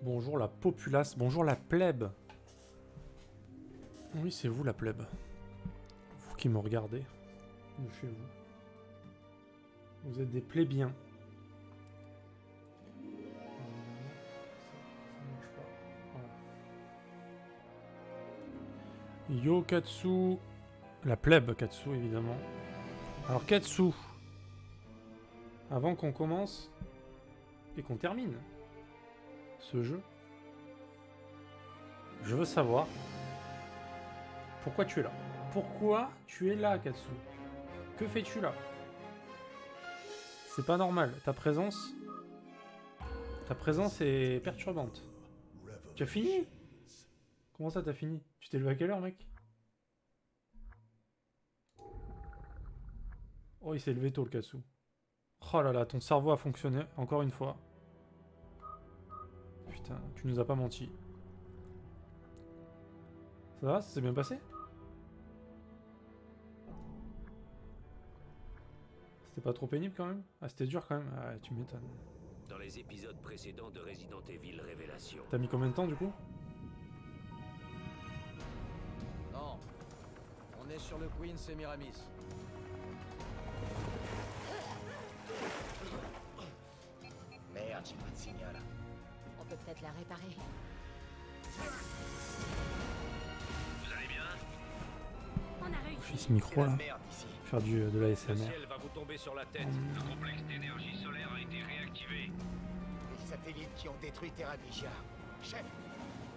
Bonjour la populace, bonjour la plèbe. Oui, c'est vous la plèbe. Vous qui me regardez de chez vous. Vous êtes des plébiens. Ça marche pas. Voilà. Yo Katsu. La plèbe Katsu évidemment. Alors Katsu. Avant qu'on commence et qu'on termine ce jeu, je veux savoir pourquoi tu es là. Pourquoi tu es là, Katsu? Que fais-tu là? C'est pas normal. Ta présence est perturbante. Tu as fini? Comment ça, t'as fini? Tu t'es levé à quelle heure, mec? Oh, il s'est levé tôt, le Katsu. Oh là là, ton cerveau a fonctionné encore une fois. Putain, tu nous as pas menti. Ça va? Ça s'est bien passé? C'était pas trop pénible quand même? Ah, c'était dur quand même? Ah, tu m'étonnes. Dans les épisodes précédents de Resident Evil Révélation. T'as mis combien de temps du coup? Non. On est sur le Queen Semiramis. Merde, j'ai pas de signal. On peut peut-être la réparer. Vous allez bien? On a réussi. Ce micro là. Merde ici. Faire de la Le ASMR. ciel va vous tomber sur la tête. Le complexe d'énergie solaire a été réactivé. Les satellites qui ont détruit Terra Vigia. Chef,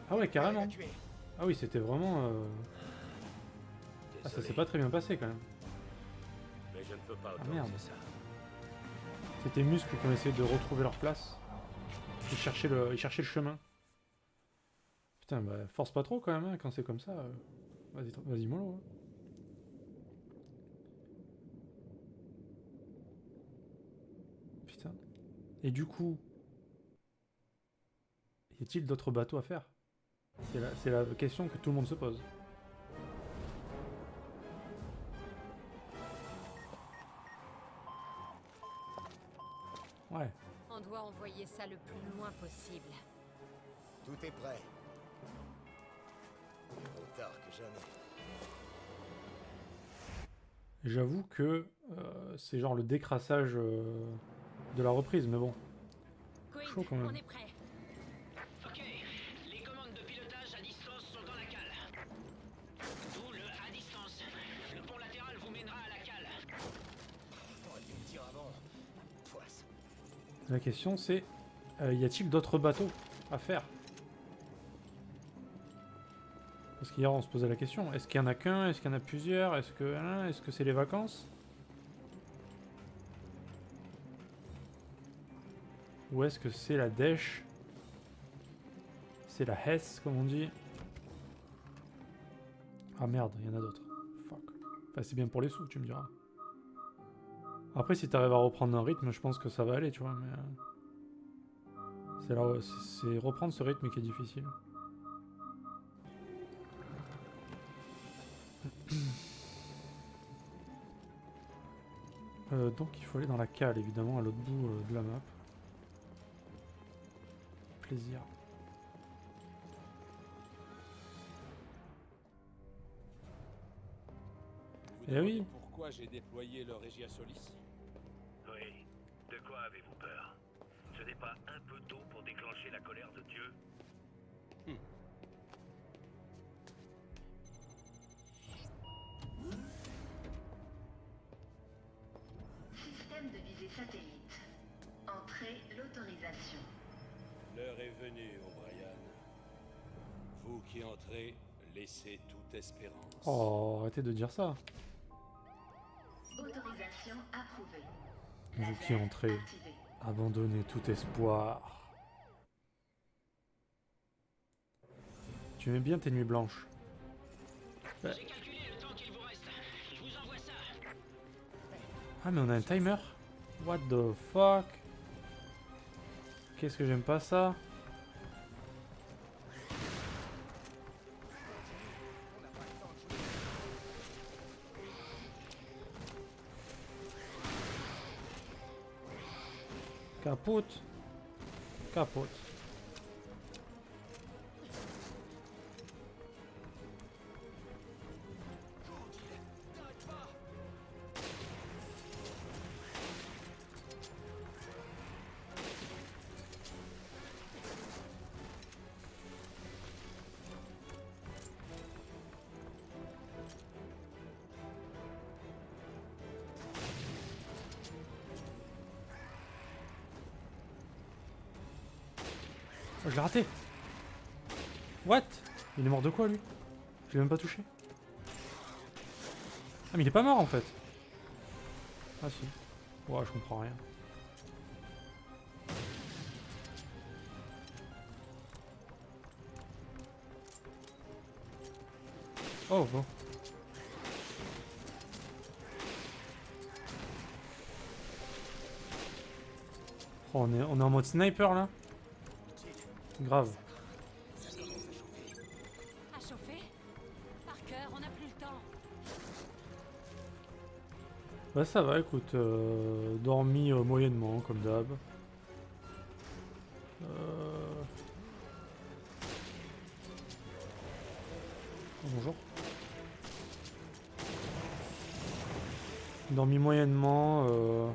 Ah ouais, carrément. évacué. Ah oui, c'était vraiment... Ah, ça s'est pas très bien passé quand même. Mais je ne peux pas merde. autoriser ça. C'était muscles qui ont essayé de retrouver leur place. Ils cherchaient le chemin. Putain, bah force pas trop quand même, hein, quand c'est comme ça. Vas-y mollo. Hein. Putain. Et du coup... Y a-t-il d'autres bateaux à faire? C'est la question que tout le monde se pose. Ouais. On doit envoyer ça le plus loin possible. Tout est prêt. Mieux vaut tard que jamais. J'avoue que c'est genre le décrassage de la reprise, mais bon. Queen, Chaud quand même. on est prêt. Ok, les commandes de pilotage à distance sont dans la cale. D'où le à distance. Le pont latéral vous mènera à la cale. T'aurais dû me dire avant. Poisson. La question c'est, y a-t-il d'autres bateaux à faire? Parce qu'hier on se posait la question, est-ce qu'il y en a qu'un? Est-ce qu'il y en a plusieurs? Est-ce que c'est les vacances? Ou est-ce que c'est la dèche? C'est la Hesse comme on dit? Ah merde, il y en a d'autres. Fuck. Enfin c'est bien pour les sous, tu me diras. Après si t'arrives à reprendre un rythme, je pense que ça va aller, tu vois, mais... c'est reprendre ce rythme qui est difficile. Donc il faut aller dans la cale, évidemment, à l'autre bout de la map. Plaisir. Vous Eh oui. demandez pourquoi j'ai déployé le Regia Solis? Oui. De quoi avez-vous peur? Ce n'est pas un peu tôt pour déclencher la colère de Dieu? Système de visée satellite. Entrez l'autorisation. L'heure est venue, O'Brien. Vous qui entrez, laissez toute espérance. Oh, arrêtez de dire ça. Autorisation approuvée. Vous qui entrez, Activé. abandonnez tout espoir. Tu aimes bien tes nuits blanches? J'ai calculé le temps qu'il vous reste. Je vous envoie ça. Ah mais on a un timer? What the fuck? Qu'est-ce que j'aime pas ça? Capote. Capote. Oh, je l'ai raté. What? Il est mort de quoi lui? Je l'ai même pas touché. Ah mais il est pas mort en fait. Ah si. Ouais, je comprends rien. Oh bon. Oh, on est en mode sniper là. Grave. À chauffer? Parker, on n'a plus le temps. Bah ça va, écoute, dormi moyennement comme d'hab. Bonjour. Dormi moyennement.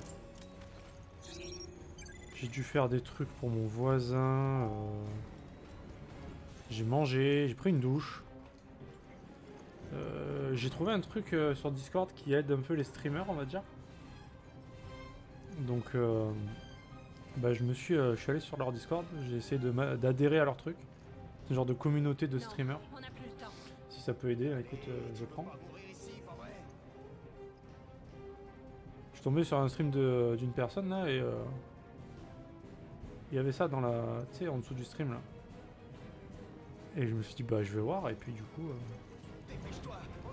J'ai dû faire des trucs pour mon voisin. J'ai mangé, j'ai pris une douche. J'ai trouvé un truc sur Discord qui aide un peu les streamers, on va dire. Donc, bah, je suis allé sur leur Discord, j'ai essayé d'adhérer à leur truc. C'est un genre de communauté de streamers. On n'a plus le temps. Si ça peut aider, écoute, je prends. Je suis tombé sur un stream d'une personne là et il y avait ça dans la, tu sais, en dessous du stream là. Et je me suis dit bah je vais voir et puis du coup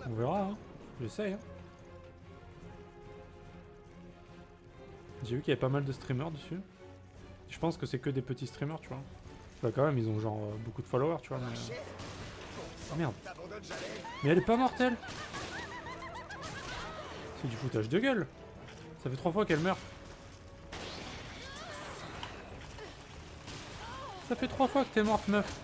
on verra, hein. J'essaye. Hein. J'ai vu qu'il y avait pas mal de streamers dessus. Je pense que c'est que des petits streamers, tu vois. Bah quand même, ils ont genre beaucoup de followers, tu vois. Mais... Oh merde. Mais elle est pas mortelle. C'est du foutage de gueule. Ça fait 3 fois qu'elle meurt. Ça fait 3 fois que t'es morte, meuf.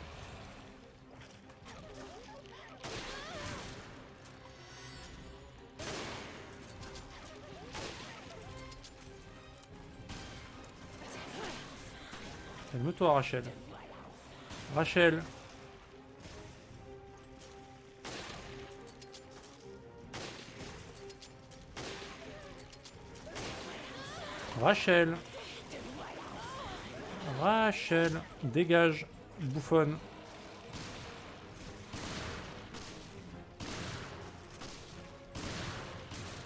Calme-toi, Rachel. Rachel. Rachel. Rachel. Dégage, bouffonne.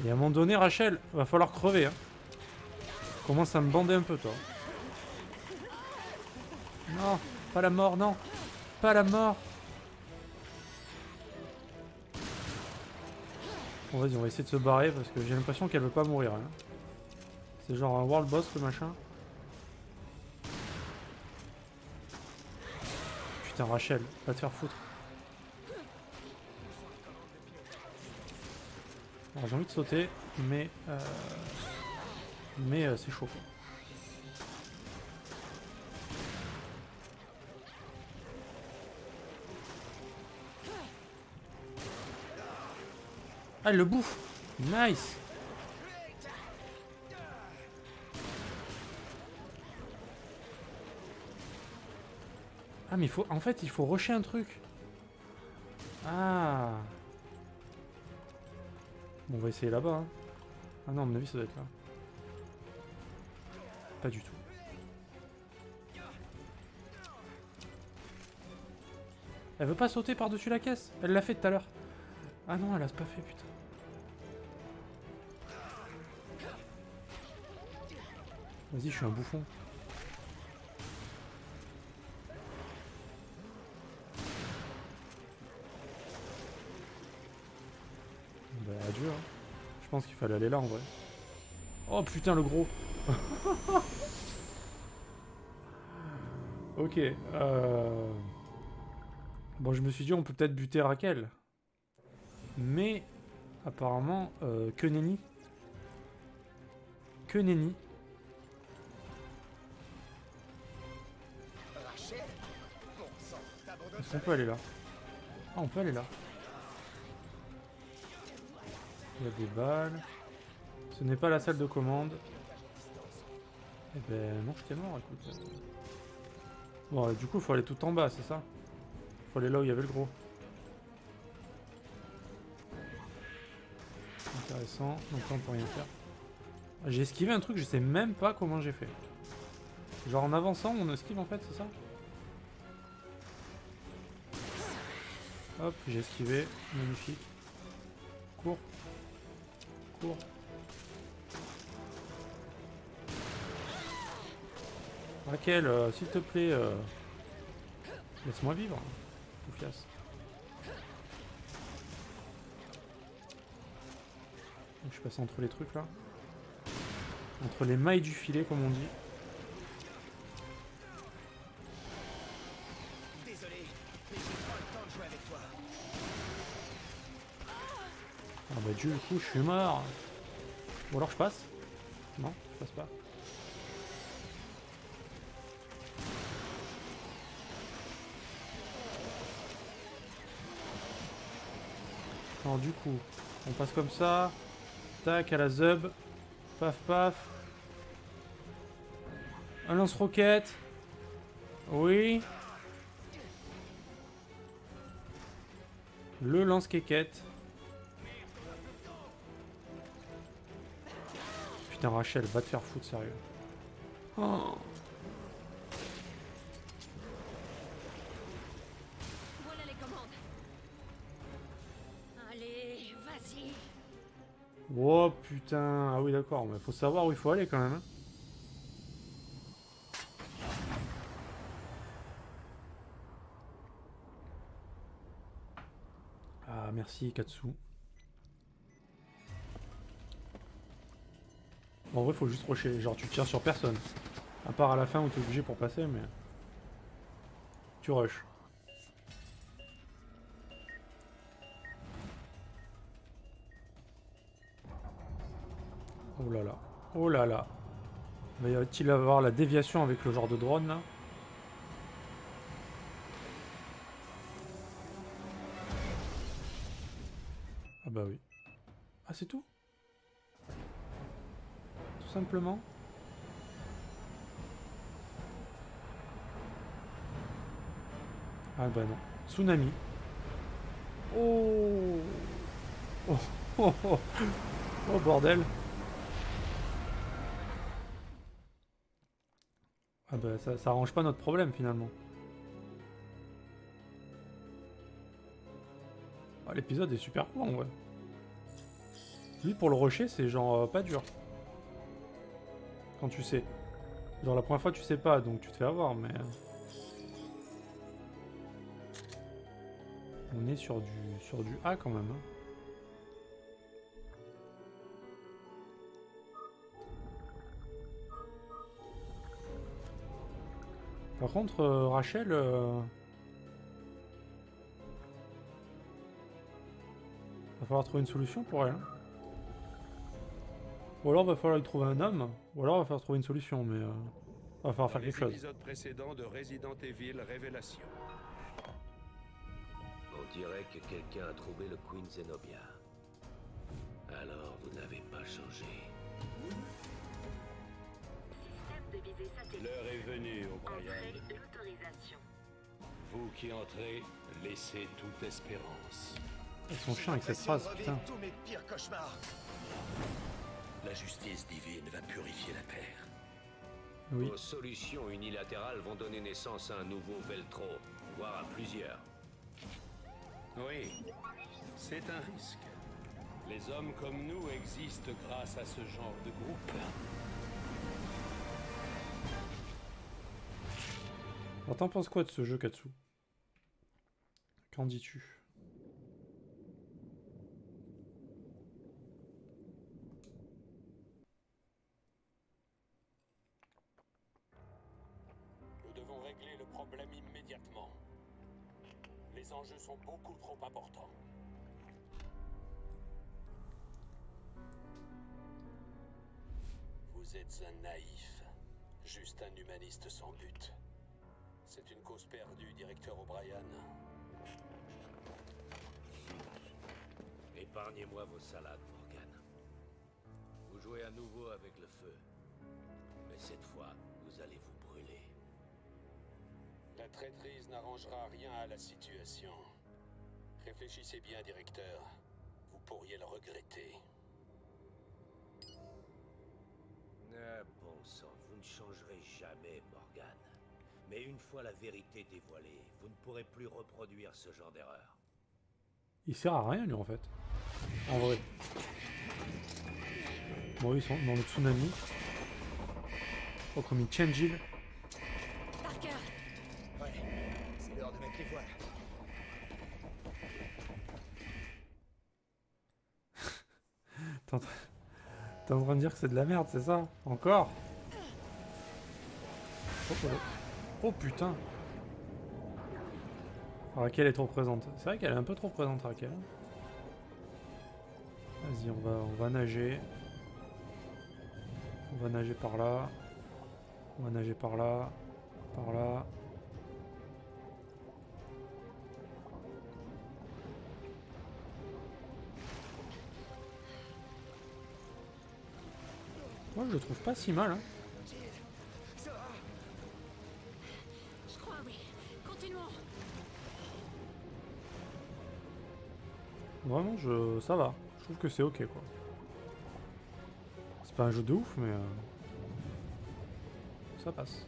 Et à un moment donné, Rachel, va falloir crever. Hein. Commence à me bander un peu, toi. Non, pas la mort, non. Pas la mort. Bon, vas-y, on va essayer de se barrer parce que j'ai l'impression qu'elle veut pas mourir. Hein. C'est genre un world boss, le machin. Putain, Rachel, va te faire foutre. Alors, j'ai envie de sauter, mais c'est chaud, quoi. Ah, elle le bouffe. Nice. Ah, mais il faut... En fait, il faut rusher un truc. Ah. Bon, on va essayer là-bas. Hein. Ah non, à mon avis, ça doit être là. Pas du tout. Elle veut pas sauter par-dessus la caisse. Elle l'a fait tout à l'heure. Ah non, elle a pas fait, putain. Vas-y, je suis un bouffon. Bah adieu, hein. Je pense qu'il fallait aller là en vrai. Oh putain, le gros. Ok. Bon, je me suis dit on peut peut-être buter Raquel. Mais apparemment que nenni. Que nenni. Est-ce qu'on peut aller là? Ah, on peut aller là. Il y a des balles. Ce n'est pas la salle de commande. Eh ben non, j'étais mort, écoute. Bon, du coup, il faut aller tout en bas, c'est ça? Il faut aller là où il y avait le gros. Intéressant, donc là on peut rien faire. J'ai esquivé un truc, je sais même pas comment j'ai fait. Genre en avançant, on esquive en fait, c'est ça? Hop, j'ai esquivé. Magnifique. Cours. Cours. Raquel, s'il te plaît, laisse-moi vivre. Confiance. Je suis passé entre les trucs là. Entre les mailles du filet, comme on dit. Désolé, mais j'ai pas le temps de jouer avec toi. Ah bah du coup, je suis mort. Ou alors je passe. Non, je passe pas. Alors du coup, on passe comme ça. Tac, à la zub. Paf paf. Un lance-roquette. Oui. Le lance-quéquette. Putain, Rachel, va te faire foutre, sérieux. Oh. Voilà les commandes. Allez, vas-y. Oh putain. Ah oui, d'accord, mais faut savoir où il faut aller quand même. Hein. Ah, merci Katsu. En vrai, faut juste rusher. Genre, tu tires sur personne. À part à la fin où t'es obligé pour passer, mais. Tu rushes. Oh là là. Oh là là. Va-t-il avoir la déviation avec le genre de drone là? Ah bah oui. Ah, c'est tout? Tout simplement. Ah bah non. Tsunami. Oh. Oh, oh, oh. Oh bordel. Ah bah ça arrange pas notre problème finalement. Ah, l'épisode est super court en vrai. Lui pour le rusher c'est genre pas dur. Quand tu sais. Genre la première fois tu sais pas donc tu te fais avoir mais... On est sur du A quand même. Hein. Par contre, Rachel... va falloir trouver une solution pour elle. Hein. Ou alors va falloir lui trouver un homme, ou alors va falloir trouver une solution, mais... va falloir faire quelque chose. L'épisode précédent de Resident Evil Révélation. On dirait que quelqu'un a trouvé le Queen Zenobia. Alors, vous n'avez pas changé. Système de visée satellite. L'heure est venue, Entrez O'Brien. l'autorisation. Vous qui entrez, laissez toute espérance. Ils sont chiants avec cette phrase, putain. Tous mes pires cauchemars. La justice divine va purifier la Terre. Oui. Vos solutions unilatérales vont donner naissance à un nouveau Veltro, voire à plusieurs. Oui, c'est un risque. Les hommes comme nous existent grâce à ce genre de groupe. Alors t'en penses quoi de ce jeu, Katsu? Qu'en dis-tu? Nous devons régler le problème immédiatement. Les enjeux sont beaucoup trop importants. Vous êtes un naïf, juste un humaniste sans but. C'est une cause perdue, directeur O'Brien. Épargnez-moi vos salades, Morgan. Vous jouez à nouveau avec le feu. Mais cette fois, vous allez vous brûler. La traîtrise n'arrangera rien à la situation. Réfléchissez bien, directeur. Vous pourriez le regretter. Ah, bon sang, vous ne changerez jamais, Morgan. Mais une fois la vérité dévoilée, vous ne pourrez plus reproduire ce genre d'erreur. Il sert à rien lui en fait. En vrai. Bon, ils sont dans le tsunami. Oh, comme il change il. Parker, Ouais, c'est l'heure de mettre les voiles. T'es en train de dire que c'est de la merde, c'est ça? Encore? Oh, oh, oh putain! Raquel est trop présente. C'est vrai qu'elle est un peu trop présente, Raquel. Vas-y, on va nager. On va nager par là. On va nager par là. Par là. Moi, je le trouve pas si mal. Hein. je crois, oui. Continuons. Vraiment, ça va. Je trouve que c'est ok, quoi. C'est pas un jeu de ouf, mais ça passe.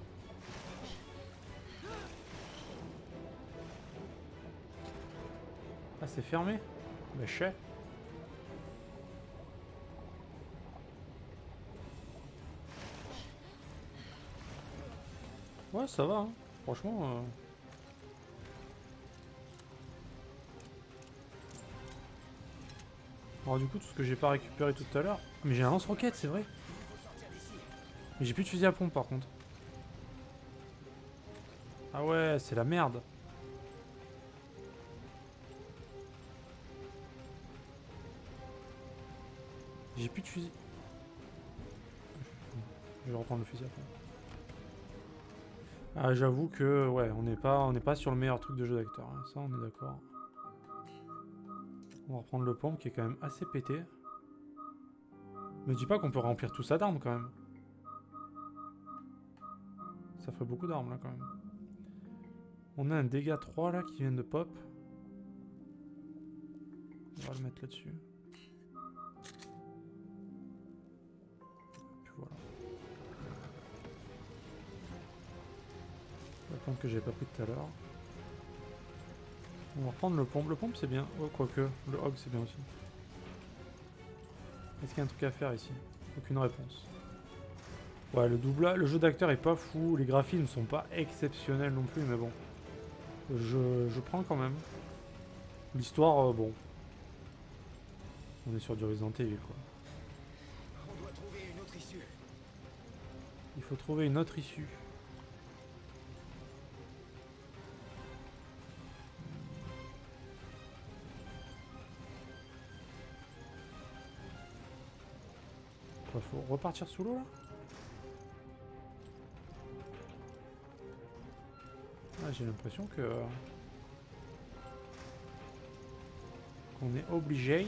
Ah, c'est fermé? Mais chais. Ouais, ça va, hein. Franchement. Alors du coup, tout ce que j'ai pas récupéré tout à l'heure... Mais j'ai un lance-roquette, c'est vrai. Mais j'ai plus de fusil à pompe, par contre. Ah ouais, c'est la merde. J'ai plus de fusil. Je vais reprendre le fusil à pompe. Ah, j'avoue que, ouais, on n'est pas sur le meilleur truc de jeu d'acteur. Hein. Ça, on est d'accord. On va reprendre le pompe qui est quand même assez pété. Me dis pas qu'on peut remplir tout ça d'armes quand même. Ça ferait beaucoup d'armes là quand même. On a un dégât 3 là qui vient de pop. On va le mettre là-dessus. Puis voilà. La pompe que j'avais pas pris tout à l'heure. On va reprendre le pompe. Le pompe c'est bien. Oh, quoique. Le hog c'est bien aussi. Est-ce qu'il y a un truc à faire ici? Aucune réponse. Ouais, le jeu d'acteur est pas fou. Les graphismes sont pas exceptionnels non plus, mais bon. Je prends quand même. L'histoire, bon. On est sur du Resident Evil, quoi. On doit trouver une autre issue. Il faut trouver une autre issue. Quoi, faut repartir sous l'eau, là? Ah, j'ai l'impression que... qu'on est obligé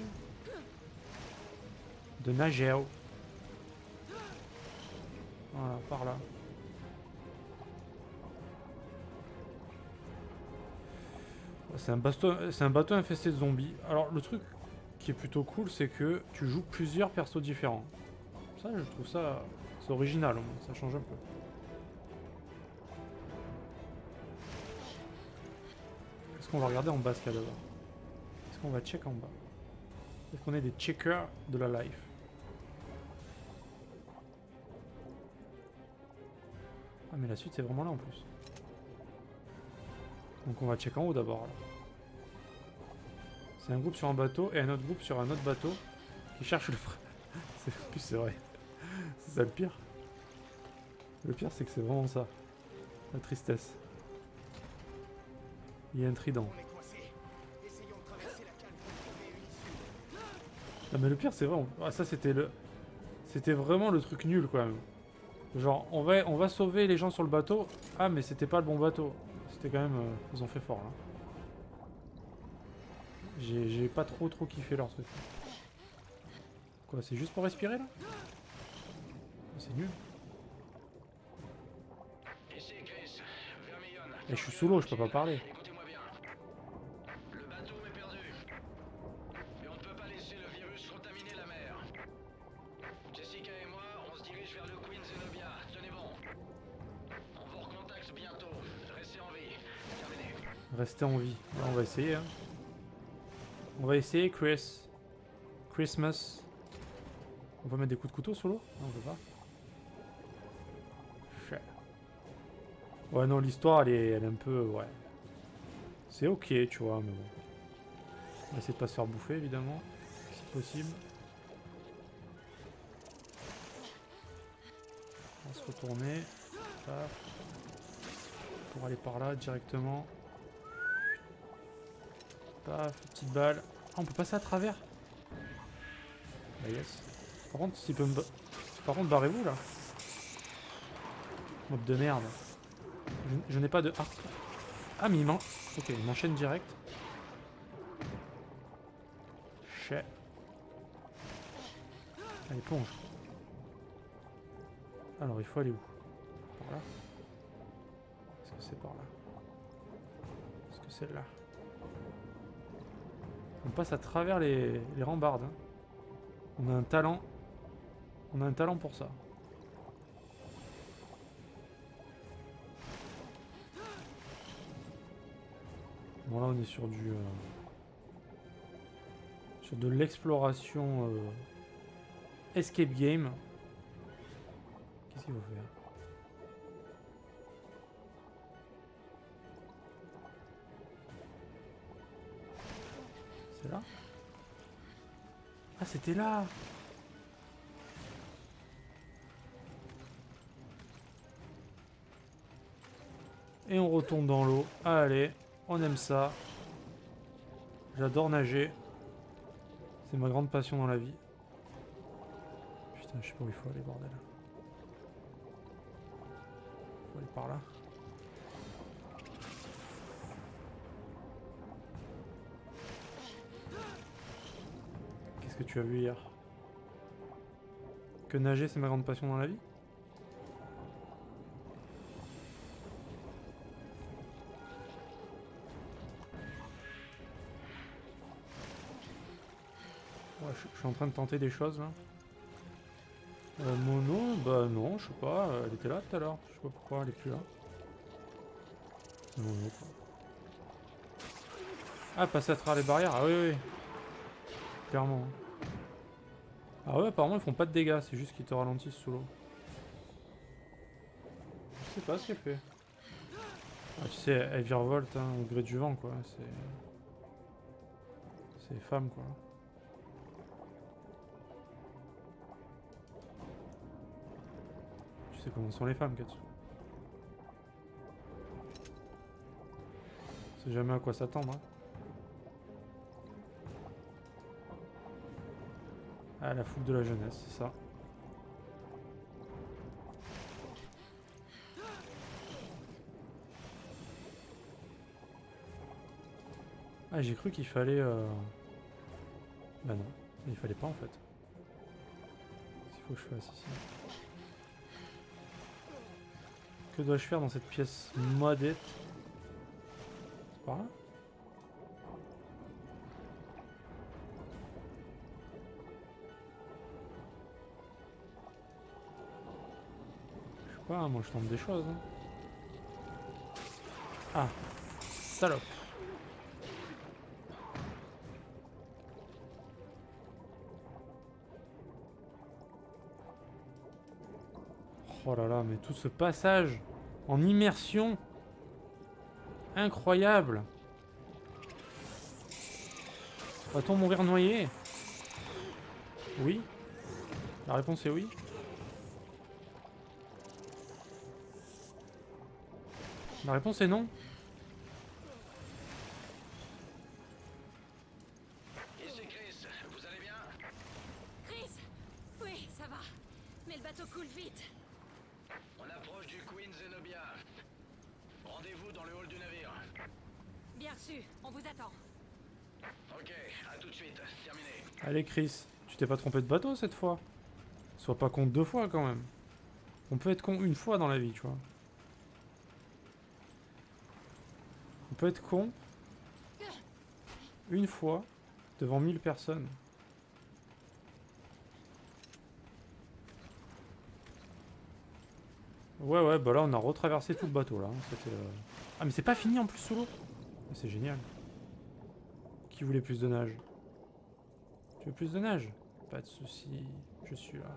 de nager. Voilà, par là. C'est un bateau infesté de zombies. Alors le truc qui est plutôt cool, c'est que tu joues plusieurs persos différents. Ça, je trouve ça... c'est original, au moins. Ça change un peu. Est-ce qu'on va regarder en bas ce qu'il y a d'abord? Est-ce qu'on va check en bas? Est-ce qu'on est des checkers de la life? Ah mais la suite c'est vraiment là en plus. Donc on va check en haut d'abord. C'est un groupe sur un bateau et un autre groupe sur un autre bateau qui cherche le frère. En plus c'est vrai. C'est ça le pire. Le pire c'est que c'est vraiment ça. La tristesse. Il y a un trident. On est coincé. Essayons de traverser la cale pour trouver une issue. Non mais le pire c'est vrai. Ah, ça c'était le... C'était vraiment le truc nul quand même. Genre on va sauver les gens sur le bateau. Ah mais c'était pas le bon bateau. C'était quand même... ils ont fait fort là. J'ai pas trop kiffé leur truc. Quoi, c'est juste pour respirer là? C'est nul. Ici Chris, Vermillon. Et je suis sous l'eau, je peux pas parler. Écoutez-moi bien. Le bateau est perdu. Mais on ne peut pas laisser le virus contaminer la mer. Jessica et moi, on se dirige vers le Queen Zenobia. Tenez bon. On vous recontacte bientôt. Restez en vie. Terminé. Rester en vie. Là, on va essayer. Hein. On va essayer Christmas. On peut mettre des coups de couteau sous l'eau? Non, on peut pas. Chais. Ouais, non, l'histoire, elle est un peu... Ouais. C'est ok, tu vois, mais bon. On va essayer de pas se faire bouffer, évidemment. Si possible. On va se retourner. Paf. Pour aller par là, directement. Paf, petite balle. Ah, on peut passer à travers. Bah yes. Par contre, s'il peut me... Par contre, barrez-vous, là. Mob de merde. Je n'ai pas de arc. Ah, mais il m'en... Ok, il m'enchaîne direct. Chais. Allez, plonge. Alors, il faut aller où? Par là? Est-ce que c'est par là? Est-ce que c'est là? On passe à travers les rambardes. Hein. On a un talent. On a un talent pour ça. Bon là on est sur du... sur de l'exploration... escape game. Qu'est-ce qu'il faut faire? C'est là? Ah c'était là! Et on retourne dans l'eau. Allez, on aime ça. J'adore nager. C'est ma grande passion dans la vie. Putain, je sais pas où il faut aller, bordel. Faut aller par là. Qu'est-ce que tu as vu hier? Que nager, c'est ma grande passion dans la vie? Ouais, je suis en train de tenter des choses là. Mono, bah non, je sais pas, elle était là tout à l'heure. Je sais pas pourquoi elle est plus là. Non, non, pas. Ah, passer à travers les barrières, ah oui, oui. Clairement. Ah ouais, apparemment ils font pas de dégâts, c'est juste qu'ils te ralentissent sous l'eau. Je sais pas ce qu'elle fait. Ah, tu sais, elle virevolte hein, au gré du vent quoi. C'est les femmes quoi. Tu sais comment sont les femmes, Katsu. On sait jamais à quoi s'attendre. Hein. Ah, la fougue de la jeunesse, c'est ça. Ah, j'ai cru qu'il fallait... Bah non, il fallait pas en fait. Qu'est-ce qu'il faut que je fasse ici? Que dois-je faire dans cette pièce modette? C'est par là? Je sais pas, moi je tente des choses. Hein. Ah, salope. Oh là là, mais tout ce passage en immersion, incroyable. Va-t-on mourir noyé? Oui. La réponse est oui. La réponse est non. Ici Chris, vous allez bien? Chris! Oui, ça va. Mais le bateau coule vite. On approche du Queen Zenobia. Rendez-vous dans le hall du navire. Bien reçu, on vous attend. Ok, à tout de suite, terminé. Allez Chris, tu t'es pas trompé de bateau cette fois? Sois pas con 2 fois quand même. On peut être con une fois dans la vie, tu vois. On peut être con une fois devant 1000 personnes. Ouais, ouais, bah là on a retraversé tout le bateau là. Ah, mais c'est pas fini en plus sous l'eau. C'est génial. Ok. Qui voulait plus de nage? Tu veux plus de nage? Pas de soucis, je suis là.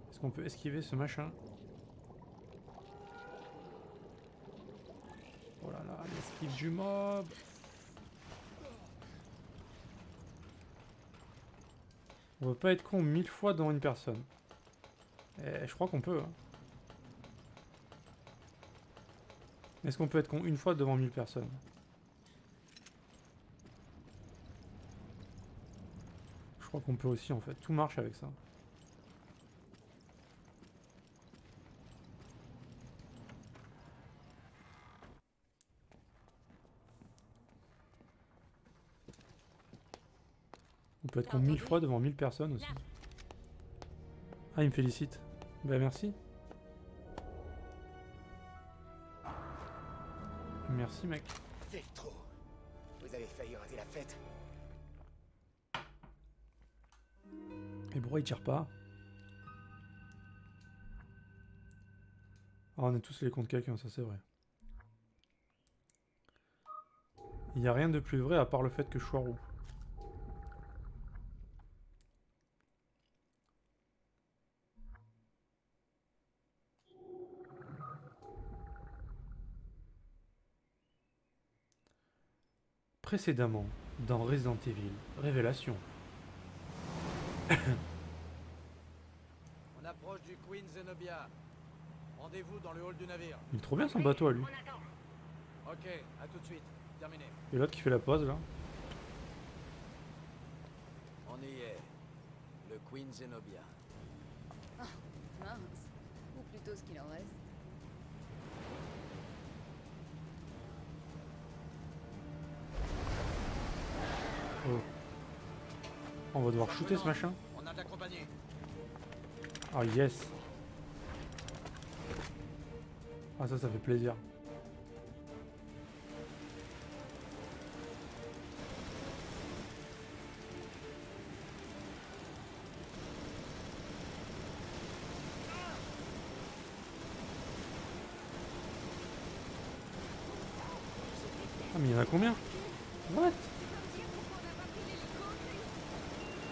Est-ce qu'on peut esquiver ce machin? Oh là là, l'esquive du mob! On veut pas être con 1000 fois devant une personne. Et je crois qu'on peut. Hein. Est-ce qu'on peut être con une fois devant 1000 personnes? Je crois qu'on peut aussi en fait. Tout marche avec ça. On peut être con 1000 fois devant 1000 personnes aussi. Ah, il me félicite. Bah merci. Merci mec. Vectro, vous avez failli rater la fête. Et pourquoi il tire pas? Ah, on est tous les contre quelqu'un, ça c'est vrai. Il n'y a rien de plus vrai à part le fait que je sois roux. Précédemment, dans Resident Evil, Révélation. On approche du Queen Zenobia. Rendez-vous dans le hall du navire. Il est trop bien son bateau à lui. Ok, à tout de suite. Terminé. Et l'autre qui fait la pause là. On y est. Le Queen Zenobia. Mince. Ou plutôt ce qu'il en reste. Oh. On va devoir shooter ce machin. On a de la compagnie. Ah yes. Ah ça fait plaisir. Ah mais il y en a combien? What?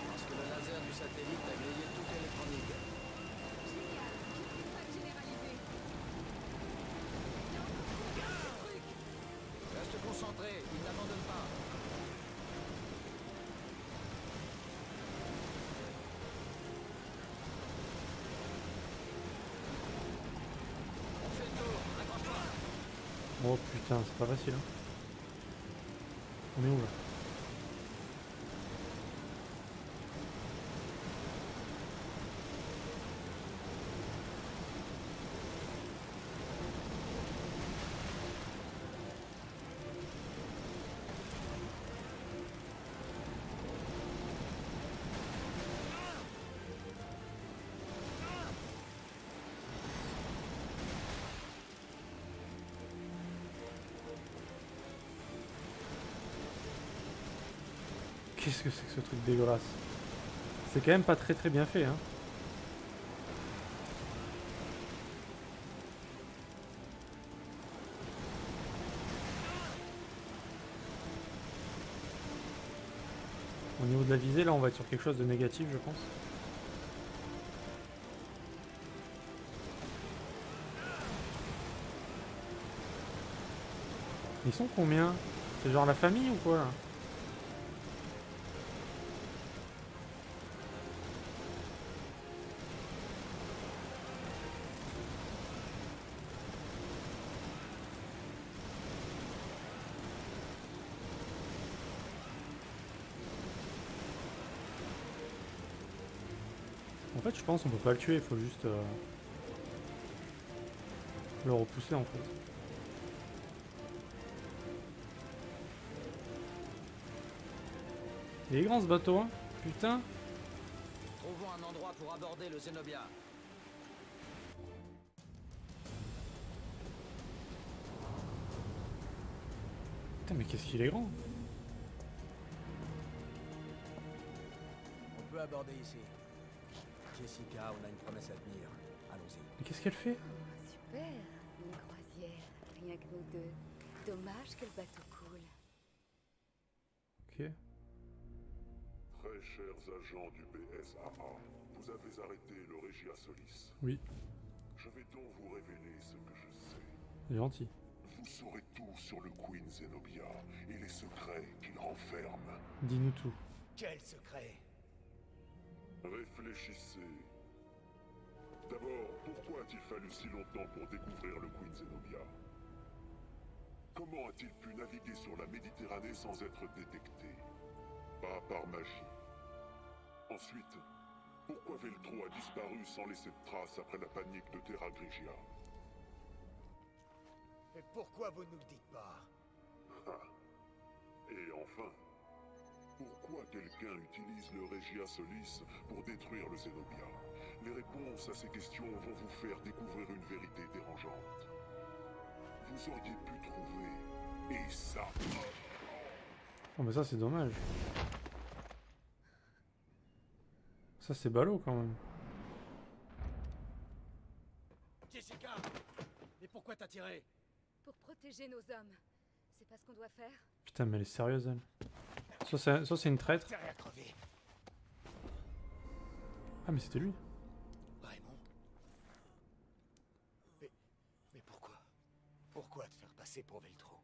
Parce que le laser du satellite a grillé toute l'électronique. Reste concentré, il n'abandonne pas. On fait le tour, accroche-toi. Oh putain, c'est pas facile hein. On est où là? Qu'est-ce que c'est que ce truc dégueulasse? C'est quand même pas très bien fait hein. Au niveau de la visée là on va être sur quelque chose de négatif je pense. Ils sont combien? C'est genre la famille ou quoi là? En fait je pense qu'on peut pas le tuer, il faut juste le repousser en fait. Il est grand ce bateau hein, putain. Trouvons un endroit pour aborder le Zenobia. Putain mais qu'est-ce qu'il est grand. On peut aborder ici. Jessica, on a une promesse à tenir. Allons-y. Mais qu'est-ce qu'elle fait? Super. Une croisière. Rien que nous deux. Dommage que le bateau coule. Ok. ok. Très chers agents du BSAA, vous avez arrêté le Regia Solis. Oui, Je vais donc vous révéler ce que je sais. c'est gentil. Vous saurez tout sur le Queen Zenobia et les secrets qu'il renferme. Dis-nous tout. Quel secret? Réfléchissez. D'abord, pourquoi a-t-il fallu si longtemps pour découvrir le Queen Zenobia? Comment a-t-il pu naviguer sur la Méditerranée sans être détecté? Pas par magie. Ensuite, pourquoi Veltro a disparu sans laisser de traces après la panique de Terra Grigia? Et pourquoi vous ne nous le dites pas? Et enfin, pourquoi quelqu'un utilise le Regia Solis pour détruire le Zenobia? Les réponses à ces questions vont vous faire découvrir une vérité dérangeante. Vous auriez pu trouver... Et ça... Oh mais ça c'est dommage. Ça c'est ballot quand même. Jessica! Mais pourquoi t'as tiré? Pour protéger nos hommes. C'est pas ce qu'on doit faire? Putain mais elle est sérieuse elle. Soit c'est une traître. T'as rien crevé. Ah mais c'était lui. Raymond? Mais pourquoi? Pourquoi te faire passer pour Veltro?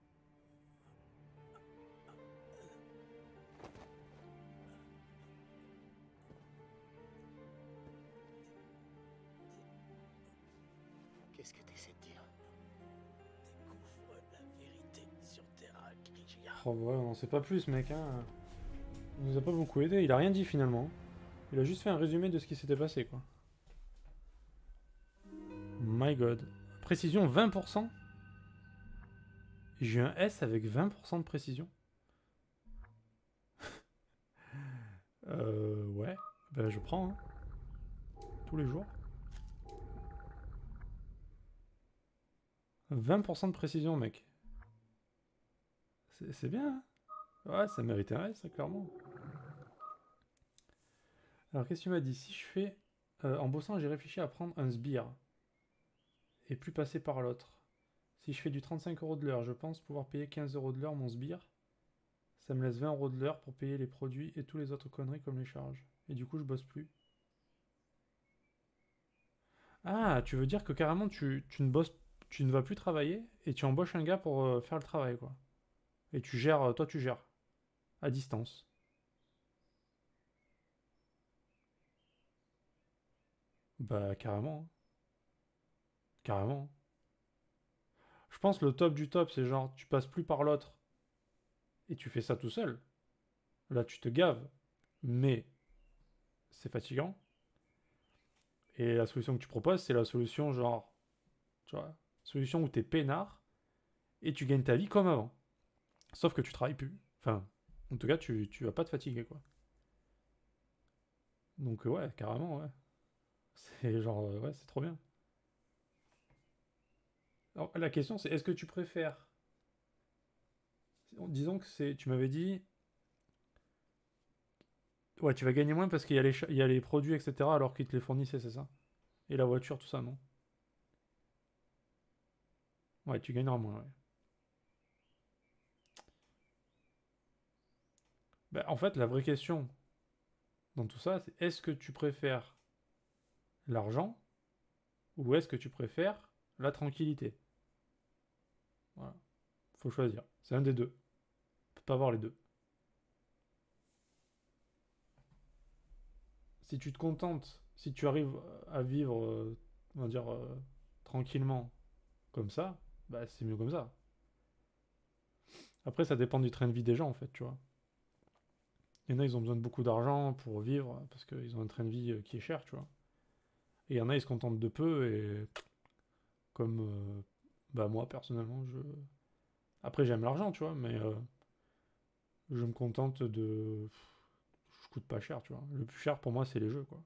Qu'est-ce que t'essaies de dire? Découvre la vérité sur Terra Grigia. Oh ouais, on en sait pas plus mec hein. Il nous a pas beaucoup aidé, il a rien dit finalement. Il a juste fait un résumé de ce qui s'était passé quoi. My god. Précision 20%. J'ai eu un S avec 20% de précision. Ouais. Ben je prends hein. Tous les jours. 20% de précision mec. C'est bien hein. Ouais, ça mérite un S, clairement. Alors, qu'est-ce que tu m'as dit? Si je fais... en bossant, j'ai réfléchi à prendre un sbire. Et plus passer par l'autre. Si je fais du 35 € de l'heure, je pense pouvoir payer 15 € de l'heure mon sbire. Ça me laisse 20 € de l'heure pour payer les produits et tous les autres conneries comme les charges. Et du coup, je bosse plus. Ah, tu veux dire que carrément, tu ne vas plus travailler et tu embauches un gars pour faire le travail, quoi. Et tu gères, toi tu gères. À distance. Bah carrément. Hein. Carrément. Je pense le top du top, c'est genre tu passes plus par l'autre et tu fais ça tout seul. Là tu te gaves, mais c'est fatigant. Et la solution que tu proposes, c'est la solution genre, tu vois, solution où t'es peinard et tu gagnes ta vie comme avant. Sauf que tu travailles plus. Enfin, en tout cas, tu vas pas te fatiguer, quoi. Donc ouais, carrément, ouais. C'est genre, ouais, c'est trop bien. Alors, la question, c'est est-ce que tu préfères... Disons que c'est... Tu m'avais dit... Ouais, tu vas gagner moins parce qu'il y a il y a les produits, etc., alors qu'ils te les fournissaient, c'est ça? Et la voiture, tout ça, non? Ouais, tu gagneras moins, ouais. Bah, en fait, la vraie question dans tout ça, c'est est-ce que tu préfères l'argent ou est-ce que tu préfères la tranquillité? Voilà. Faut choisir. C'est un des deux. On peut pas avoir les deux. Si tu te contentes, si tu arrives à vivre, on va dire, tranquillement, comme ça, bah c'est mieux comme ça. Après, ça dépend du train de vie des gens, en fait, tu vois. Il y en a, ils ont besoin de beaucoup d'argent pour vivre, parce qu'ils ont un train de vie qui est cher, tu vois. Et il y en a, ils se contentent de peu, et comme bah moi, personnellement, je... Après, j'aime l'argent, tu vois, mais je me contente de... Je coûte pas cher, tu vois. Le plus cher, pour moi, c'est les jeux, quoi.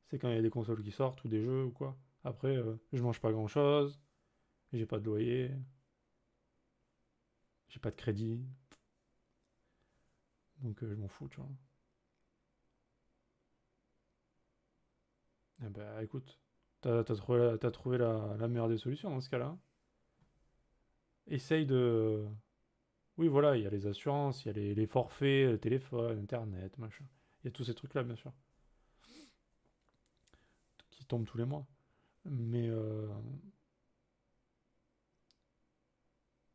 C'est quand il y a des consoles qui sortent, ou des jeux, ou quoi. Après, je mange pas grand-chose, j'ai pas de loyer, j'ai pas de crédit, donc je m'en fous, tu vois. Eh ben, écoute, t'as trouvé la meilleure des solutions dans ce cas-là. Essaye Oui, voilà, il y a les assurances, il y a les forfaits, le téléphone, internet, machin. Il y a tous ces trucs-là, bien sûr. Qui tombent tous les mois. Mais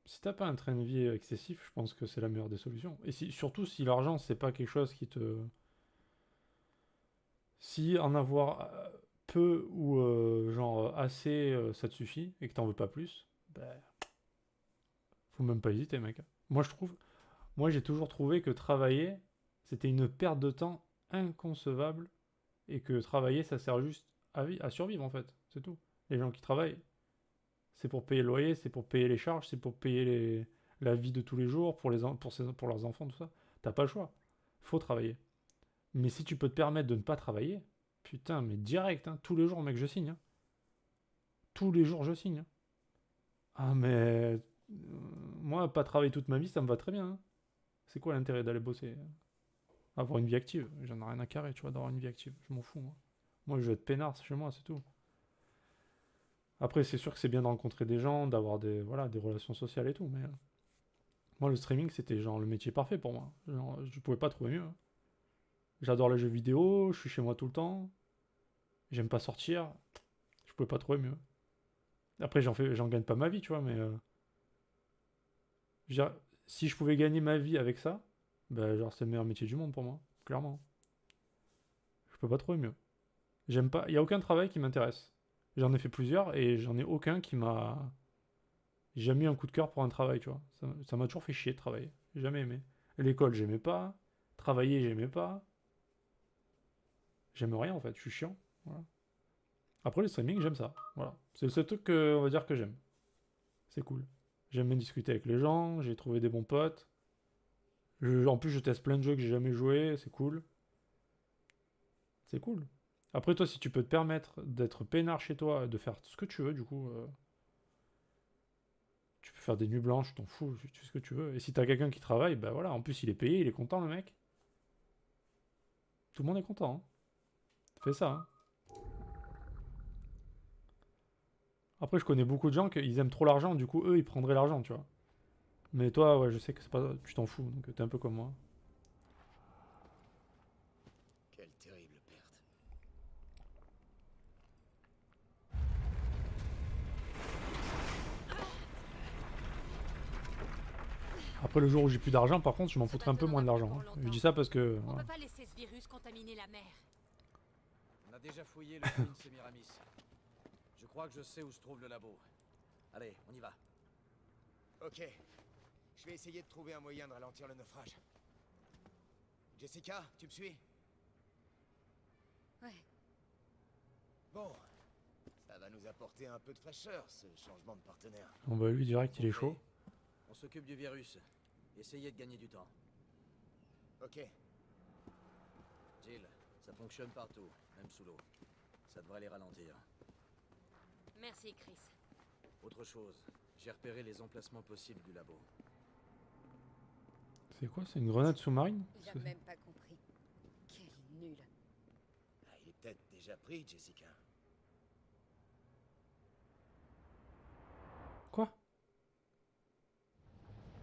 si t'as pas un train de vie excessif, je pense que c'est la meilleure des solutions. Et surtout si l'argent, c'est pas quelque chose qui te... Si en avoir peu ou genre assez, ça te suffit, et que t'en veux pas plus, ben, faut même pas hésiter, mec. Moi j'ai toujours trouvé que travailler, c'était une perte de temps inconcevable, et que travailler, ça sert juste à survivre, en fait. C'est tout. Les gens qui travaillent, c'est pour payer le loyer, c'est pour payer les charges, c'est pour payer la vie de tous les jours, pour leurs enfants, tout ça. T'as pas le choix. Faut travailler. Mais si tu peux te permettre de ne pas travailler, putain, mais direct, hein, tous les jours, mec, je signe. Hein. Tous les jours, je signe. Hein. Ah, mais... moi, pas travailler toute ma vie, ça me va très bien. Hein. C'est quoi l'intérêt d'aller bosser? Avoir une vie active. J'en ai rien à carrer, tu vois, d'avoir une vie active. Je m'en fous, moi. Moi, je veux être peinard chez moi, c'est tout. Après, c'est sûr que c'est bien de rencontrer des gens, d'avoir des relations sociales et tout, mais... moi, le streaming, c'était genre le métier parfait pour moi. Genre, je pouvais pas trouver mieux. Hein. J'adore les jeux vidéo, je suis chez moi tout le temps. J'aime pas sortir. Je pouvais pas trouver mieux. Après, j'en gagne pas ma vie, tu vois, mais... si je pouvais gagner ma vie avec ça, bah, genre, c'est le meilleur métier du monde pour moi, clairement. Je peux pas trouver mieux. J'aime pas... Il y a aucun travail qui m'intéresse. J'en ai fait plusieurs et j'en ai aucun qui m'a... J'ai jamais eu un coup de cœur pour un travail, tu vois. Ça m'a toujours fait chier de travailler. J'ai jamais aimé. L'école, j'aimais pas. Travailler, j'aimais pas. J'aime rien, en fait. Je suis chiant. Voilà. Après, le streaming, j'aime ça. Voilà. C'est le seul truc que, on va dire que j'aime. C'est cool. J'aime bien discuter avec les gens. J'ai trouvé des bons potes. En plus, je teste plein de jeux que j'ai jamais joué. C'est cool. C'est cool. Après, toi, si tu peux te permettre d'être peinard chez toi, de faire ce que tu veux, du coup... tu peux faire des nuits blanches, t'en fous, tu fais ce que tu veux. Et si t'as quelqu'un qui travaille, bah voilà, en plus il est payé, il est content le mec. Tout le monde est content. Hein. Fais ça. Hein. Après, je connais beaucoup de gens qu'ils aiment trop l'argent, du coup, eux, ils prendraient l'argent, tu vois. Mais toi, ouais, je sais que c'est pas... tu t'en fous, donc t'es un peu comme moi. Quelle terrible perte. Après, le jour où j'ai plus d'argent, par contre, je m'en foutrais un peu moins de l'argent. Hein. Je dis ça parce que... On voilà. peut pas laisser ce virus contaminer la mer. On a déjà fouillé le Queen Semiramis. Je crois que je sais où se trouve le labo. Allez, on y va. Ok. Je vais essayer de trouver un moyen de ralentir le naufrage. Jessica, tu me suis? Ouais. Bon. Ça va nous apporter un peu de fraîcheur, ce changement de partenaire. On va lui direct, il est chaud. On s'occupe du virus. Essayez de gagner du temps. Ok. Jill, ça fonctionne partout, même sous l'eau. Ça devrait les ralentir. Merci, Chris. Autre chose, j'ai repéré les emplacements possibles du labo. C'est quoi? C'est une grenade sous-marine? Il a même pas compris. Quel nul. Ah, il est peut-être déjà pris, Jessica. Quoi?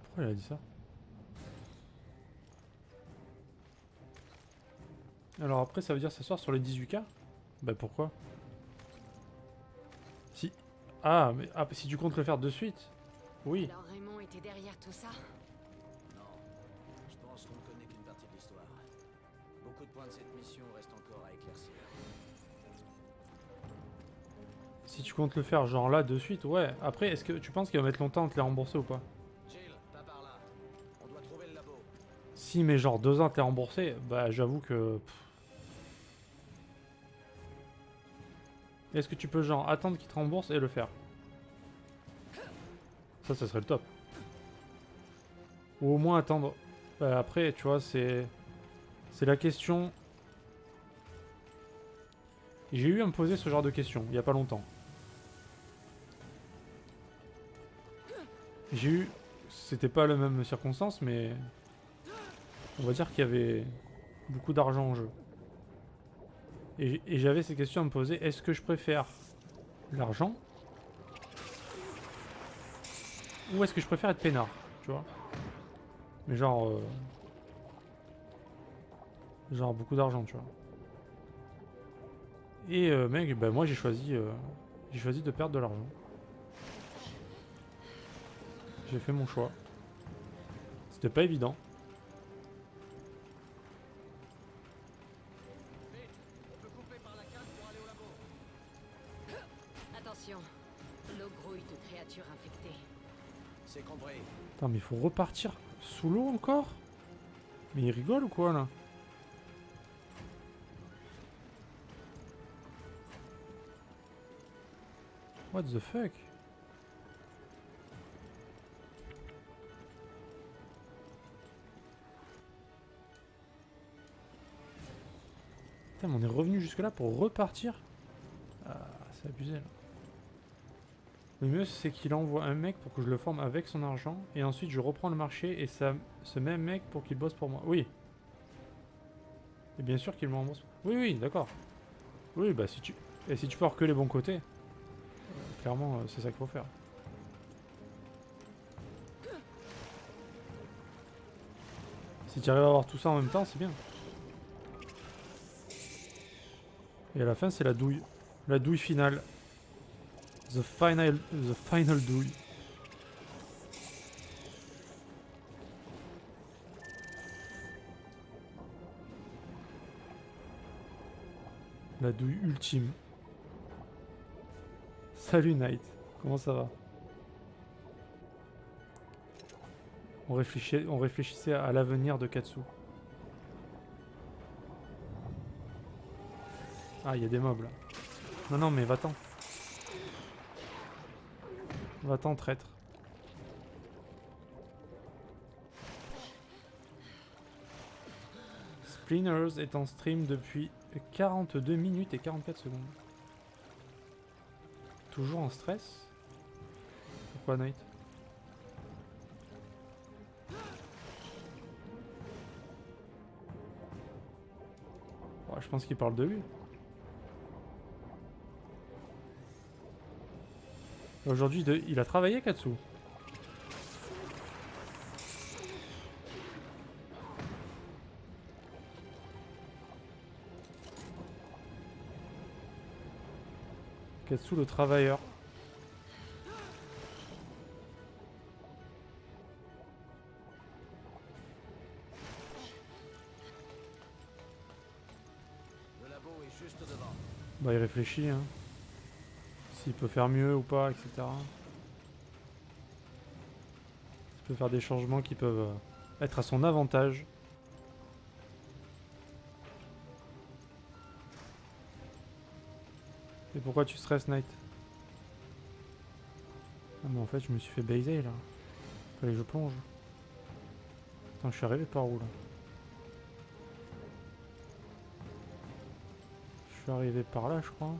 Pourquoi elle a dit ça? Alors après, ça veut dire s'asseoir sur les 18K? Bah pourquoi? Si... Ah, mais si tu comptes le faire de suite? Oui. Alors Raymond était derrière tout ça? Non, je pense qu'on ne connaît qu'une partie de l'histoire. Beaucoup de points de cette mission restent encore à éclaircir. Si tu comptes le faire genre là de suite, ouais. Après, est-ce que tu penses qu'il va mettre longtemps à te les rembourser ou pas? Jill, pas par là. On doit trouver le labo. Si, mais genre 2 ans t'es remboursé, bah j'avoue que... Est-ce que tu peux genre attendre qu'il te rembourse et le faire? Ça serait le top. Ou au moins attendre... Bah, après, tu vois, c'est la question... J'ai eu à me poser ce genre de questions, il y a pas longtemps. J'ai eu... C'était pas la même circonstance, mais... On va dire qu'il y avait beaucoup d'argent en jeu. Et j'avais ces questions à me poser. Est-ce que je préfère l'argent? Ou est-ce que je préfère être peinard? Tu vois? Mais genre... genre beaucoup d'argent, tu vois. Et mec, bah moi j'ai choisi de perdre de l'argent. J'ai fait mon choix. C'était pas évident. Attention, l'eau grouille de créatures infectées. C'est compris. Attends, mais il faut repartir sous l'eau encore? Mais il rigole ou quoi là? What the fuck? Putain, mais on est revenu jusque là pour repartir? Ah, c'est abusé là. Le mieux c'est qu'il envoie un mec pour que je le forme avec son argent et ensuite je reprends le marché et ça, ce même mec pour qu'il bosse pour moi. Oui. Et bien sûr qu'il me rembourse. Oui, oui, d'accord. Oui, bah si tu... Et si tu peux avoir que les bons côtés, clairement c'est ça qu'il faut faire. Si tu arrives à avoir tout ça en même temps, c'est bien. Et à la fin c'est la douille. La douille finale. The final douille. La douille ultime. Salut Knight, comment ça va? On réfléchissait à l'avenir de Katsu. Ah, il y a des mobs là. Non, non, mais va-t'en. Va-t'en, traître. Splinters est en stream depuis 42 minutes et 44 secondes. Toujours en stress? Pourquoi, Knight? Ouais, je pense qu'il parle de lui. Aujourd'hui, il a travaillé, Katsu. Katsu le travailleur. Le labo est juste devant. Bah il réfléchit, hein. S'il peut faire mieux ou pas, etc. Il peut faire des changements qui peuvent être à son avantage. Et pourquoi tu stresses, Knight? Ah mais en fait je me suis fait baiser là. Fallait que je plonge. Attends, je suis arrivé par où là? Je suis arrivé par là je crois.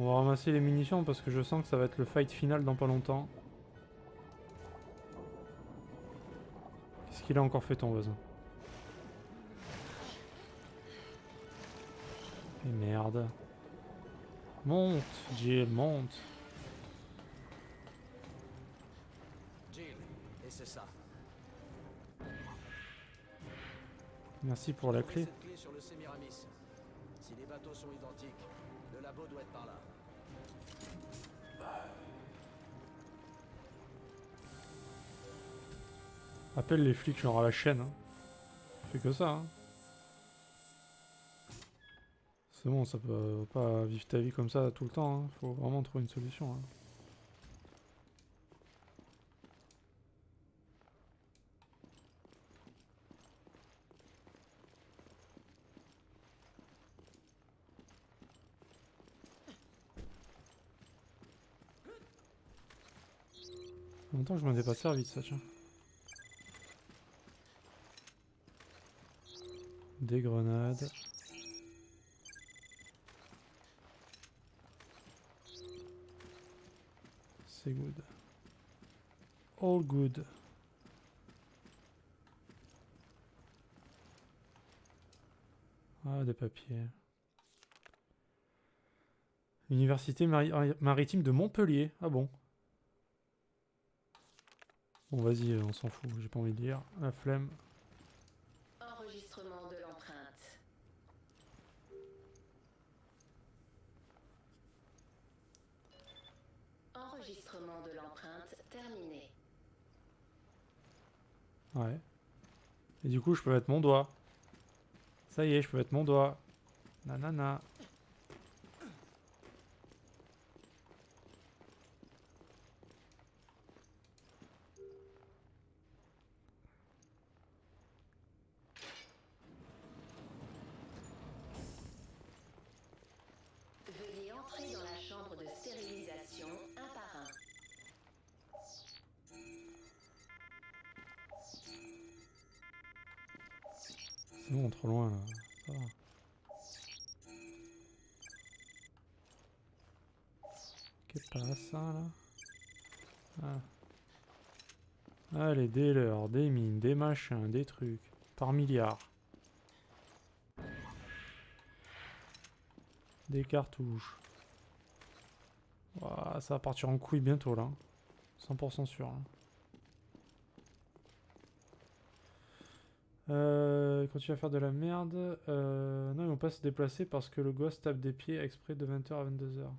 On va ramasser les munitions parce que je sens que ça va être le fight final dans pas longtemps. Qu'est-ce qu'il a encore fait ton voisin? Et merde. Monte, Jill, monte. Jill, et c'est ça. Merci pour la clé. Cette clé sur le Sémiramis. Si les bateaux sont identiques, le labo doit être par là. Appelle les flics genre à la chaîne. Hein. Fais que ça. Hein. C'est bon, ça peut pas vivre ta vie comme ça tout le temps. Hein. Faut vraiment trouver une solution. Hein. En même temps, je m'en ai pas servi de ça, tiens. Des grenades. C'est good. All good. Ah, des papiers. Université maritime de Montpellier. Ah bon. Bon, vas-y, on s'en fout. J'ai pas envie de lire. La flemme. Enregistrement de l'empreinte. Enregistrement de l'empreinte terminé. Ouais. Et du coup, je peux mettre mon doigt. Ça y est, je peux mettre mon doigt. Nanana. Veuillez entrer dans la chambre de stérilisation un par un. C'est bon, trop loin là. Ça va. Qu'est-ce pas ça là? Ah. Allez, des leurres, des mines, des machins, des trucs. Par milliard. Des cartouches. Ouah, ça va partir en couille bientôt là. 100% sûr. Hein. Quand tu vas faire de la merde, non, ils vont pas se déplacer parce que le gosse tape des pieds exprès de 20h à 22h.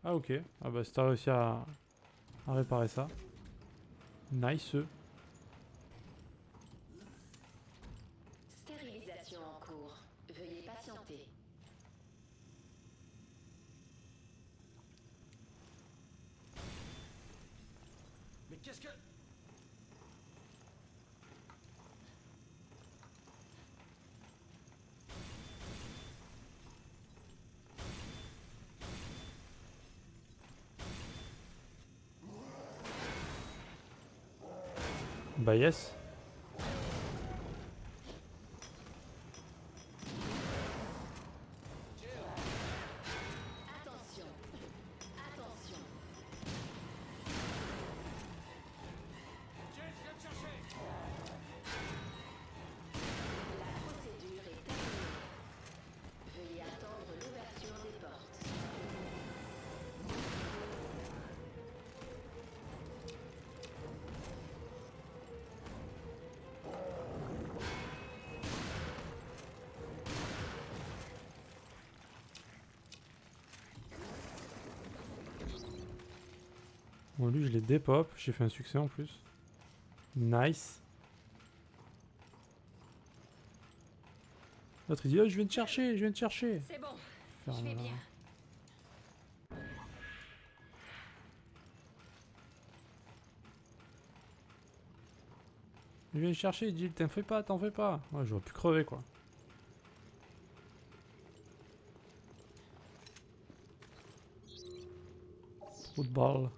Ah ok, ah bah si t'as réussi à réparer ça. Nice. Stérilisation en cours. Veuillez patienter. Mais qu'est-ce que... Bah yes. Attention. Attention. James, viens me chercher. La procédure est terminée. Veuillez attendre l'ouverture des portes. Bon, lui, je l'ai dépop. J'ai fait un succès en plus. Nice. L'autre, il dit, oh, je viens te chercher, je viens te chercher. C'est bon, je Ferme vais là. bien. Il vient te chercher, il dit, t'en fais pas, t'en fais pas. Ouais, j'aurais pu crever, quoi. Trou de balle.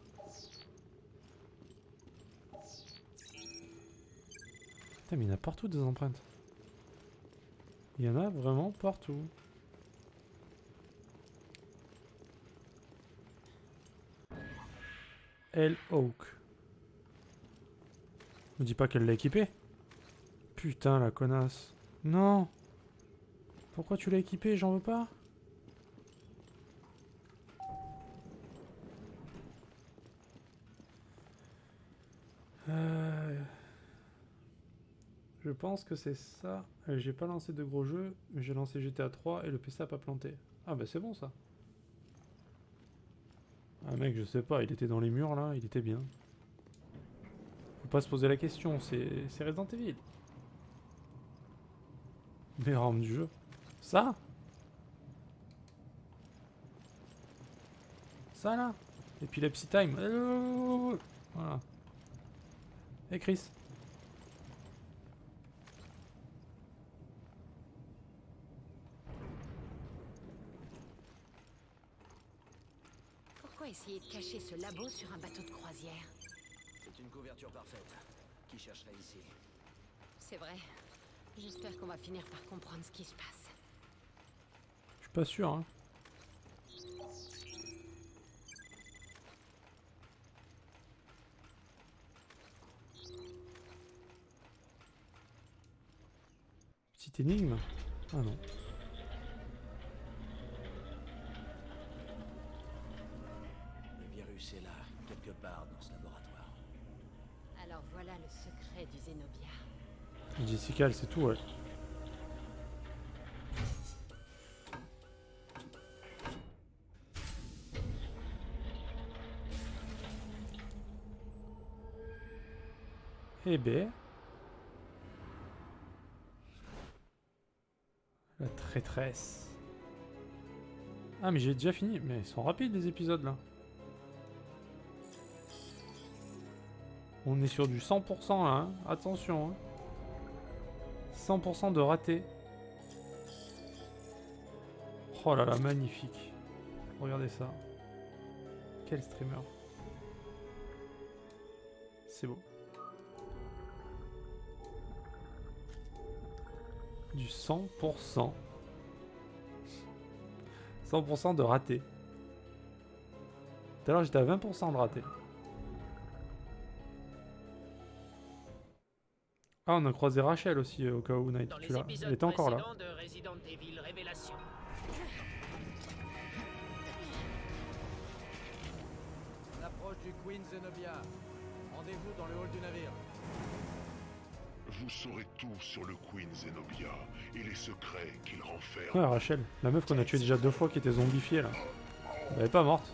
Putain, mais il y en a partout des empreintes. Il y en a vraiment partout. El Oak. Me dis pas qu'elle l'a équipé. Putain, la connasse. Non. Pourquoi tu l'as équipé? J'en veux pas. Je pense que c'est ça. J'ai pas lancé de gros jeux, mais j'ai lancé GTA 3 et le PC a pas planté. Ah bah c'est bon ça. Ah mec, je sais pas, il était dans les murs là, il était bien. Faut pas se poser la question, c'est Resident Evil. Meilleure arme du jeu. Ça? Ça là? Epilepsy time. Voilà. Et Chris. Pourquoi essayer de cacher ce labo sur un bateau de croisière? C'est une couverture parfaite. Qui chercherait ici? C'est vrai. J'espère qu'on va finir par comprendre ce qui se passe. Je suis pas sûr, hein. petite énigme? Ah non. Le virus est là, quelque part dans ce laboratoire. Alors voilà le secret du Zenobia. Jessica, elle sait tout, ouais. Eh ben... La traîtresse. Ah mais j'ai déjà fini. Mais ils sont rapides les épisodes là. On est sur du 100% là, hein. Attention. Hein. 100% de raté. Oh là là, magnifique. Regardez ça. Quel streamer. C'est beau. Du 100%. 100% de raté. Tout à l'heure j'étais à 20% de raté. Ah, on a croisé Rachel aussi au cas où Night. Dans Tu les l'as. épisodes Elle était encore là. précédents de Resident Evil Révélation. On approche du Queen Zenobia. Rendez-vous dans le hall du navire. Vous saurez tout sur le Queen Zenobia et les secrets qu'il renferme. Ouais, Rachel, la meuf qu'on a tuée déjà 2 fois qui était zombifiée là. Elle est pas morte.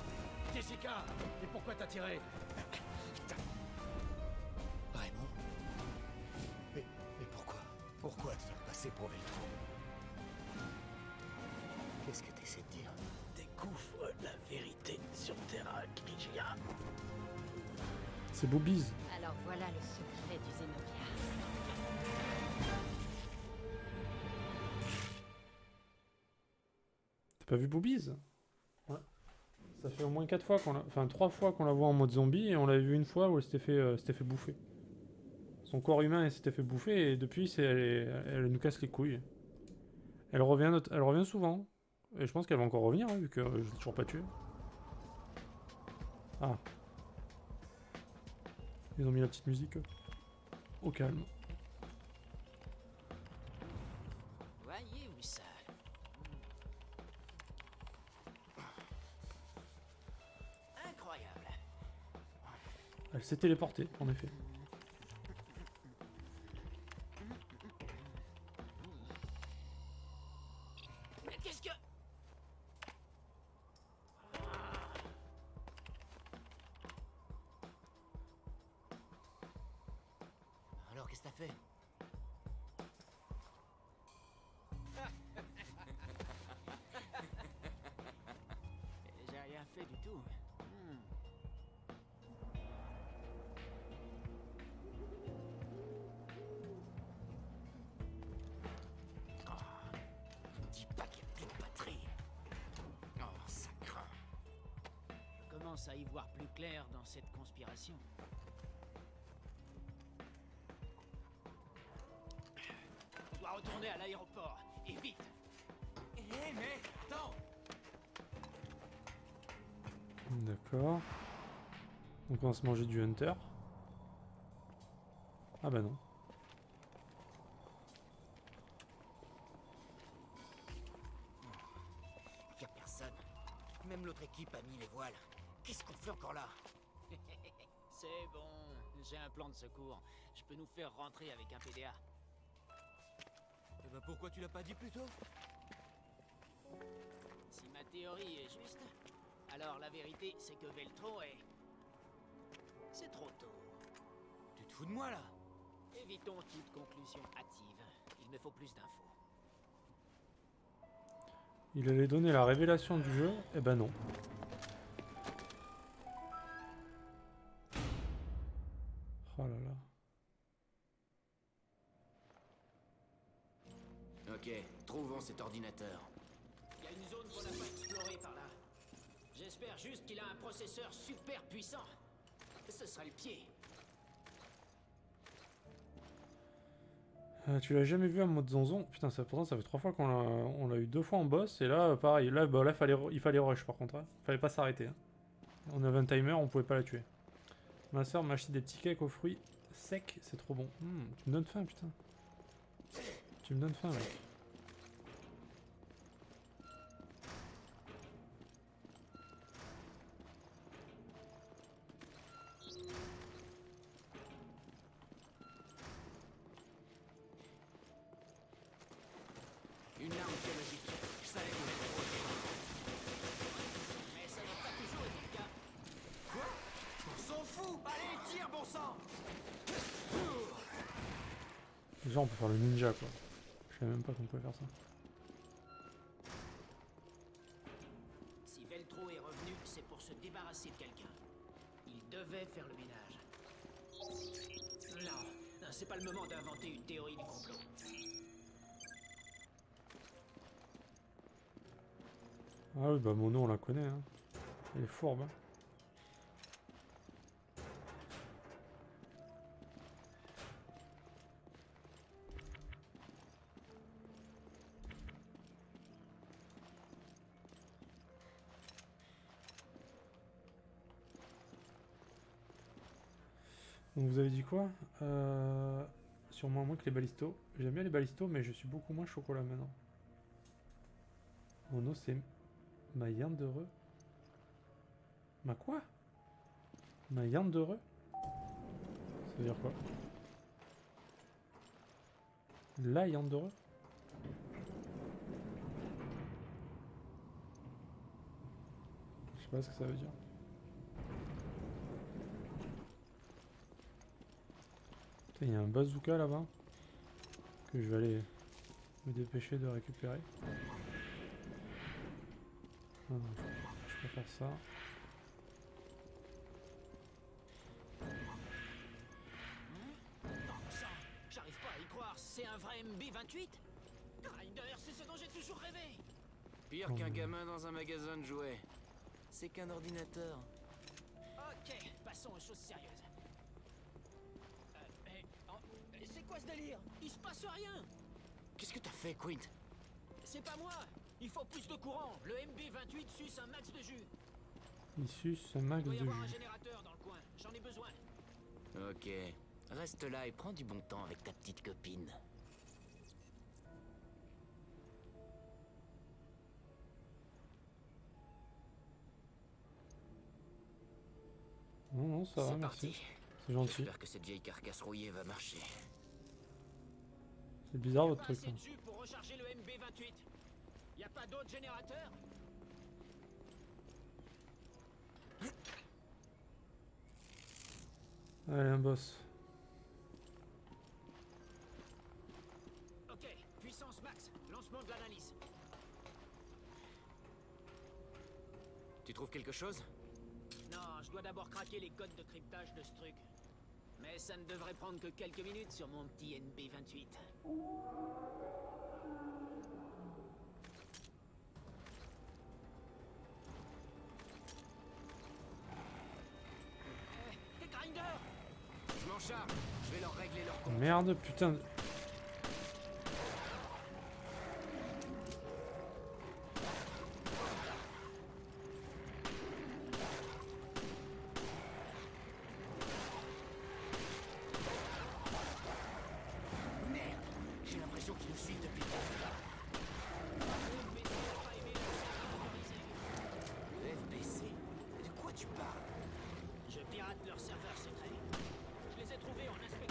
Jessica, et pourquoi t'as tiré? Raymond? Mais pourquoi? Pourquoi te faire passer pour Veltro? Qu'est-ce que t'essaies de dire? Découvre la vérité sur Terra Grigia. C'est Boobies. Alors voilà le secret du Zenobia. T'as pas vu Boobies? Ouais. Ça fait au moins 4 fois qu'on l'a... Enfin 3 fois qu'on la voit en mode zombie et on l'avait vu une fois où elle s'était fait bouffer. Son corps humain elle s'était fait bouffer et depuis elle nous casse les couilles. Elle revient souvent. Et je pense qu'elle va encore revenir hein, vu que je l'ai toujours pas tué. Ah. Ils ont mis la petite musique au calme. Voyez-vous ça? Incroyable. Elle s'est téléportée en effet. Mais qu'est-ce que... Alors qu'est-ce que t'as fait? J'ai rien fait du tout. Dis pas qu'il n'y a plus de batterie. Oh, ça craint. Je commence à y voir plus clair dans cette conspiration. On doit retourner à l'aéroport, et vite. Hé, mais attends! D'accord. Donc on va se manger du Hunter. Ah bah non. Y a personne. Même l'autre équipe a mis les voiles. Qu'est-ce qu'on fait encore là? C'est bon, j'ai un plan de secours. Je peux nous faire rentrer avec un PDA. Eh ben pourquoi tu l'as pas dit plus tôt? Si ma théorie est juste, alors la vérité c'est que Veltro est... C'est trop tôt. Tu te fous de moi là? Évitons toute conclusion hâtive. Il me faut plus d'infos. Il allait donner la révélation du jeu. Eh ben non. Oh là là. Ok, trouvons cet ordinateur. Il y a une zone qu'on n'a pas explorée par là. J'espère juste qu'il a un processeur super puissant. Ce sera le pied. Tu l'as jamais vu en mode zonzon? Putain, pourtant ça fait 3 fois on l'a eu 2 fois en boss. Et là, pareil. Là, bah, il fallait rush par contre. Hein. Fallait pas s'arrêter. Hein. On avait un timer, on pouvait pas la tuer. Ma soeur m'a acheté des petits cakes aux fruits secs. C'est trop bon. Tu me donnes faim, putain. Tu me donnes faim, mec. Une arme biologique. Je savais qu'on était trop loin. Mais ça n'est pas toujours efficace. Quoi? On s'en fout. Allez, tire, bon sang. Déjà, on peut faire le ninja, quoi. Je savais même pas qu'on pouvait faire ça. Si Veltro est revenu, c'est pour se débarrasser de quelqu'un. Il devait faire le ménage. Non, c'est pas le moment d'inventer une théorie du complot. Ah oui, bah Mono, on la connaît, hein. Elle est fourbe, hein. Donc vous avez dit quoi? Sûrement moins que les balistos. J'aime bien les balistos, mais je suis beaucoup moins chocolat maintenant. Mono, c'est ma yande d'heureux. Ma quoi? Ma yande d'heureux? Ça veut dire quoi? La yande d'heureux? Je sais pas ce que ça veut dire. Il y a un bazooka là-bas que je vais aller me dépêcher de récupérer. Ah non, je peux faire ça. J'arrive pas à y croire, c'est un vrai MB-28? Grinder, c'est ce dont j'ai toujours rêvé. Pire qu'un gamin dans un magasin de jouets. C'est qu'un ordinateur. Ok, passons aux choses sérieuses. C'est quoi ce délire? Il se passe rien. Qu'est-ce que t'as fait, Quint? C'est pas moi. Il faut plus de courant. Le MB-28 suce un max de jus. Il suce un max de Il doit y avoir un jus. générateur dans le coin. J'en ai besoin. Ok. Reste là et prends du bon temps avec ta petite copine. Non, non, ça va, C'est merci. parti. C'est gentil. J'espère que cette vieille carcasse rouillée va marcher. C'est bizarre Y a votre pas truc. assez Hein. de jus pour recharger le MB-28. Y a pas d'autre générateur? Allez, un boss. Ok, puissance max. Lancement de l'analyse. Tu trouves quelque chose? Non, je dois d'abord craquer les codes de cryptage de ce truc. Mais ça ne devrait prendre que quelques minutes sur mon petit NB-28. Hey, Grinder! Je m'en charge. Je vais leur régler leur compte. Merde, putain. Merde! J'ai l'impression qu'ils nous suivent depuis le Le FBC? De quoi tu parles? Je pirate leur serveur secret. Je les ai trouvés en inspectant